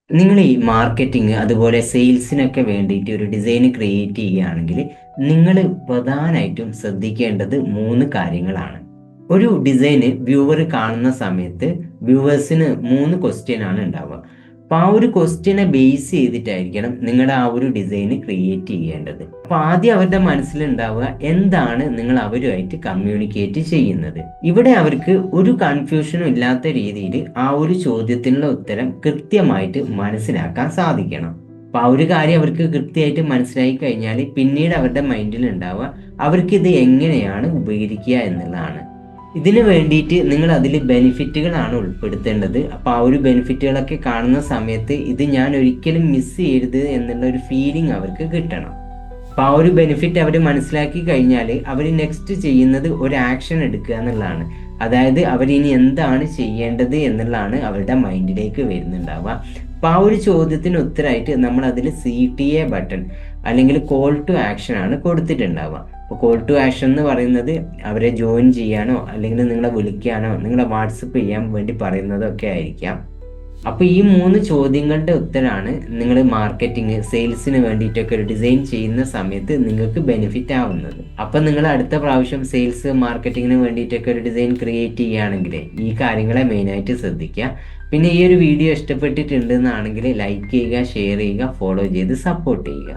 നിങ്ങൾ ഈ മാർക്കറ്റിംഗ് അതുപോലെ സെയിൽസിനൊക്കെ വേണ്ടിയിട്ട് ഒരു ഡിസൈൻ ക്രിയേറ്റ് ചെയ്യുകയാണെങ്കിൽ നിങ്ങൾ പ്രധാനമായിട്ടും ശ്രദ്ധിക്കേണ്ടത് മൂന്ന് കാര്യങ്ങളാണ്. ഒരു ഡിസൈന് വ്യൂവർ കാണുന്ന സമയത്ത് വ്യൂവേഴ്സിന് മൂന്ന് ക്വസ്റ്റ്യൻ ആണ് ഉണ്ടാവുക. അപ്പോൾ ആ ഒരു ക്വസ്റ്റ്യനെ ബേസ് ചെയ്തിട്ടായിരിക്കണം നിങ്ങളുടെ ആ ഒരു ഡിസൈൻ ക്രിയേറ്റ് ചെയ്യേണ്ടത്. അപ്പോൾ ആദ്യം അവരുടെ മനസ്സിലുണ്ടാവുക എന്താണ് നിങ്ങൾ അവരുമായിട്ട് കമ്മ്യൂണിക്കേറ്റ് ചെയ്യുന്നത്. ഇവിടെ അവർക്ക് ഒരു കൺഫ്യൂഷനും ഇല്ലാത്ത രീതിയിൽ ആ ഒരു ചോദ്യത്തിനുള്ള ഉത്തരം കൃത്യമായിട്ട് മനസ്സിലാക്കാൻ സാധിക്കണം. അപ്പോൾ ആ ഒരു കാര്യം അവർക്ക് കൃത്യമായിട്ട് മനസ്സിലാക്കി കഴിഞ്ഞാൽ പിന്നീട് അവരുടെ മൈൻഡിൽ ഉണ്ടാവുക അവർക്കിത് എങ്ങനെയാണ് ഉപകരിക്കുക എന്നുള്ളതാണ്. ഇതിന് വേണ്ടിയിട്ട് നിങ്ങൾ അതിൽ ബെനിഫിറ്റുകളാണ് ഉൾപ്പെടുത്തേണ്ടത്. അപ്പോൾ ആ ഒരു ബെനിഫിറ്റുകളൊക്കെ കാണുന്ന സമയത്ത് ഇത് ഞാൻ ഒരിക്കലും മിസ് ചെയ്യരുത് എന്നുള്ള ഒരു ഫീലിംഗ് അവർക്ക് കിട്ടണം. അപ്പോൾ ആ ഒരു ബെനിഫിറ്റ് അവർ മനസ്സിലാക്കി കഴിഞ്ഞാൽ അവർ നെക്സ്റ്റ് ചെയ്യുന്നത് ഒരു ആക്ഷൻ എടുക്കുക എന്നുള്ളതാണ്. അതായത് അവരിനി എന്താണ് ചെയ്യേണ്ടത് എന്നുള്ളതാണ് അവരുടെ മൈൻഡിലേക്ക് വരുന്നുണ്ടാവുക. അപ്പോൾ ആ ഒരു ചോദ്യത്തിന് ഉത്തരമായിട്ട് നമ്മൾ അതിൽ CTA ബട്ടൺ അല്ലെങ്കിൽ കോൾ ടു ആക്ഷൻ ആണ് കൊടുത്തിട്ടുണ്ടാവുക. അപ്പോൾ കോൾ ടു ആക്ഷൻ എന്ന് പറയുന്നത് അവരെ ജോയിൻ ചെയ്യാനോ അല്ലെങ്കിൽ നിങ്ങളെ വിളിക്കാനോ നിങ്ങളെ വാട്സപ്പ് ചെയ്യാൻ വേണ്ടി പറയുന്നതൊക്കെ ആയിരിക്കാം. അപ്പോൾ ഈ മൂന്ന് ചോദ്യങ്ങളുടെ ഉത്തരമാണ് നിങ്ങൾ മാർക്കറ്റിംഗ് സെയിൽസിന് വേണ്ടിയിട്ടൊക്കെ ഒരു ഡിസൈൻ ചെയ്യുന്ന സമയത്ത് നിങ്ങൾക്ക് ബെനിഫിറ്റ് ആവുന്നത്. അപ്പം നിങ്ങൾ അടുത്ത പ്രാവശ്യം സെയിൽസ് മാർക്കറ്റിങ്ങിന് വേണ്ടിയിട്ടൊക്കെ ഒരു ഡിസൈൻ ക്രിയേറ്റ് ചെയ്യുകയാണെങ്കിൽ ഈ കാര്യങ്ങളെ മെയിനായിട്ട് ശ്രദ്ധിക്കുക. പിന്നെ ഈ ഒരു വീഡിയോ ഇഷ്ടപ്പെട്ടിട്ടുണ്ടെന്നാണെങ്കിൽ ലൈക്ക് ചെയ്യുക, ഷെയർ ചെയ്യുക, ഫോളോ ചെയ്ത് സപ്പോർട്ട് ചെയ്യുക.